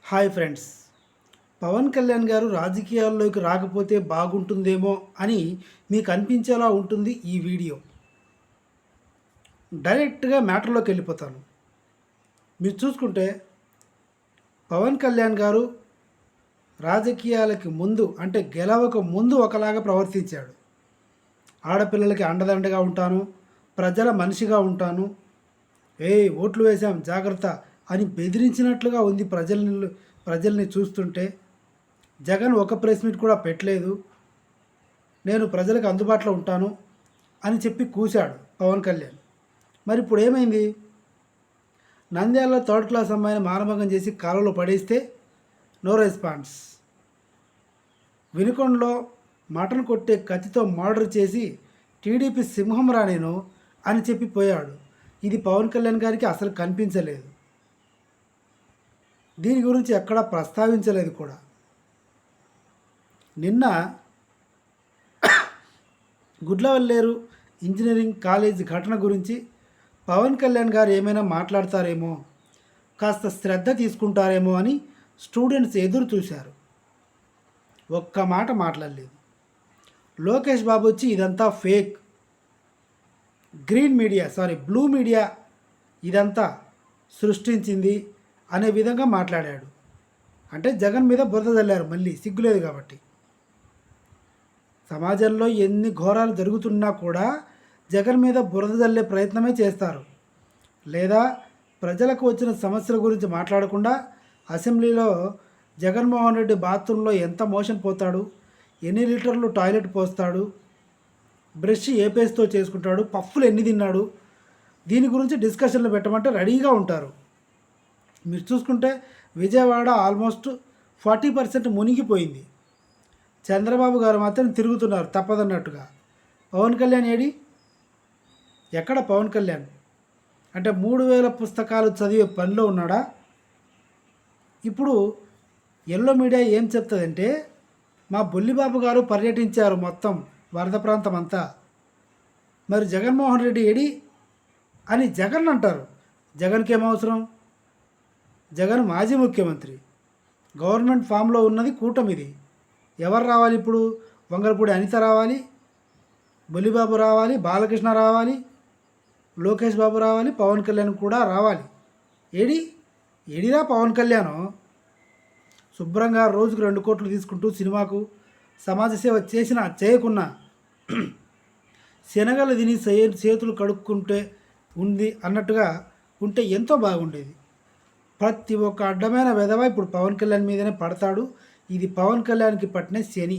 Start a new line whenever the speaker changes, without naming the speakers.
Hi friends. Pawan Kalyan గారు రాజకీయాల్లోకి రాకపోతే బాగుంటుందేమో అని మీకు అనిపించేలా ఉంటుంది ఈ వీడియో. డైరెక్ట్గా మ్యాటర్లోకి వెళ్ళిపోతాను. మీరు చూసుకుంటే పవన్ కళ్యాణ్ గారు రాజకీయాలకి ముందు అంటే గెలవక ముందు ఒకలాగా ప్రవర్తించాడు. ఆడపిల్లలకి అండదండగా ఉంటాను, ప్రజల మనిషిగా ఉంటాను, ఓట్లు వేశాం జాగ్రత్త అని బెదిరించినట్లుగా ఉంది ప్రజల్ని చూస్తుంటే. జగన్ ఒక ప్రెస్ మీట్ కూడా పెట్టలేదు. నేను ప్రజలకు అందుబాటులో ఉంటాను అని చెప్పి కూశాడు పవన్ కళ్యాణ్. మరి ఇప్పుడు ఏమైంది? నంద్యాలలో థర్డ్ క్లాస్ అమ్మాయిని మానభంగం చేసి కాలువలో పడేస్తే నో రెస్పాన్స్. వినుకొండలో మటన్ కొట్టే కత్తితో మర్డర్ చేసి టీడీపీ సింహం రా నేను అని చెప్పి పోయాడు. ఇది పవన్ కళ్యాణ్ గారికి అసలు కనిపించలేదు. దీని గురించి ఎక్కడా ప్రస్తావించలేదు కూడా. నిన్న గుడ్లవల్లేరు ఇంజనీరింగ్ కాలేజ్ ఘటన గురించి పవన్ కళ్యాణ్ గారు ఏమైనా మాట్లాడతారేమో, కాస్త శ్రద్ధ తీసుకుంటారేమో అని స్టూడెంట్స్ ఎదురు చూశారు. ఒక్క మాట మాట్లాడలేదు. లోకేష్ బాబు వచ్చి ఇదంతా ఫేక్, బ్లూ మీడియా ఇదంతా సృష్టించింది అనే విధంగా మాట్లాడాడు. అంటే జగన్ మీద బురద చల్లారు. మళ్ళీ సిగ్గులేదు కాబట్టి. సమాజంలో ఎన్ని ఘోరాలు జరుగుతున్నా కూడా జగన్ మీద బురద జల్లే ప్రయత్నమే చేస్తారు. లేదా ప్రజలకు వచ్చిన సమస్యల గురించి మాట్లాడకుండా అసెంబ్లీలో జగన్మోహన్ రెడ్డి బాత్రూంలో ఎంత మోషన్ పోతాడు, ఎన్ని లీటర్లు టాయిలెట్ పోస్తాడు, బ్రష్ ఏ పేస్తో చేసుకుంటాడు, పఫ్ఫులు ఎన్ని తిన్నాడు, దీని గురించి డిస్కషన్లు పెట్టమంటే రెడీగా ఉంటారు. మీరు చూసుకుంటే విజయవాడ ఆల్మోస్ట్ 40% మునిగిపోయింది. చంద్రబాబు గారు మాత్రం తిరుగుతున్నారు తప్పదన్నట్టుగా. పవన్ కళ్యాణ్ ఏడి? ఎక్కడ పవన్ కళ్యాణ్? అంటే 3000 పుస్తకాలు చదివే పనిలో ఉన్నాడా? ఇప్పుడు ఎల్లో మీడియా ఏం చెప్తుందంటే, మా బొల్లిబాబు గారు పర్యటించారు మొత్తం వరద ప్రాంతం అంతా, మరి జగన్మోహన్ రెడ్డి ఏడి అని జగన్ అంటారు. జగన్కి ఏమవసరం? జగన్ మాజీ ముఖ్యమంత్రి. గవర్నమెంట్ ఫామ్లో ఉన్నది కూటమిది. ఎవరు రావాలి ఇప్పుడు? వంగలపూడి అనిత రావాలి, బొల్లిబాబు రావాలి, బాలకృష్ణ రావాలి, లోకేష్ బాబు రావాలి, పవన్ కళ్యాణ్ కూడా రావాలి. ఏడిరా పవన్ కళ్యాణ్? శుభ్రంగా రోజుకు 2 కోట్లు తీసుకుంటూ సినిమాకు సమాజ సేవ చేసినా చేయకున్నా శనగలు తిని చేతులు కడుక్కుంటే ఉంది అన్నట్టుగా ఉంటే ఎంతో బాగుండేది. ప్రతి ఒక్క అడ్డమైన విధవ ఇప్పుడు పవన్ కళ్యాణ్ మీదనే పడతాడు. ఇది పవన్ కళ్యాణ్కి పట్టిన శని.